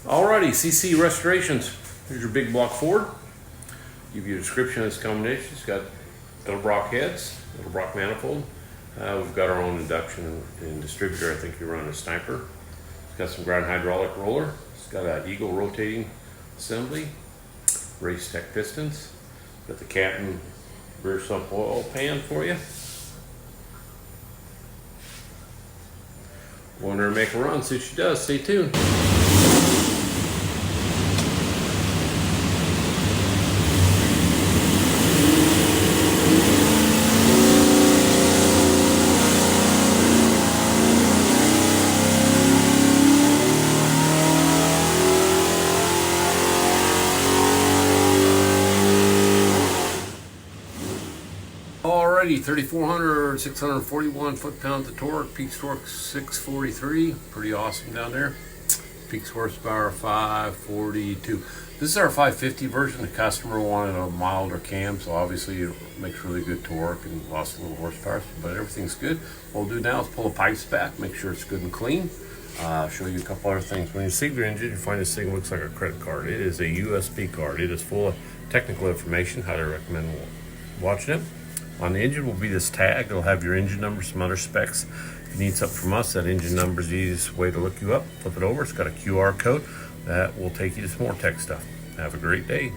Alrighty, CC Restorations. Here's your big block Ford. Give you a description of this combination. It's got Edelbrock heads, Edelbrock manifold. We've got our own induction and distributor. I think you run a Sniper. It's got some ground hydraulic roller. It's got an Eagle rotating assembly. Racetec Pistons. Got the Canton rear sump oil pan for you. Go in there and make a run, see what she does. Stay tuned. Alrighty, 3,400, 641 foot-pounds of torque, peak torque 643, pretty awesome down there. Peak horsepower 542. This is our 550 version. The customer wanted a milder cam, so obviously it makes really good torque and lost a little horsepower, but everything's good. What we'll do now is pull the pipes back, make sure it's good and clean. Show you a couple other things. When you see your engine, you find this thing looks like a credit card. It is a USB card. It is full of technical information. Highly recommend watching it. On the engine will be this tag. It'll have your engine number, some other specs. If you need something from us, that engine number is the easiest way to look you up. Flip it over. It's got a QR code that will take you to some more tech stuff. Have a great day.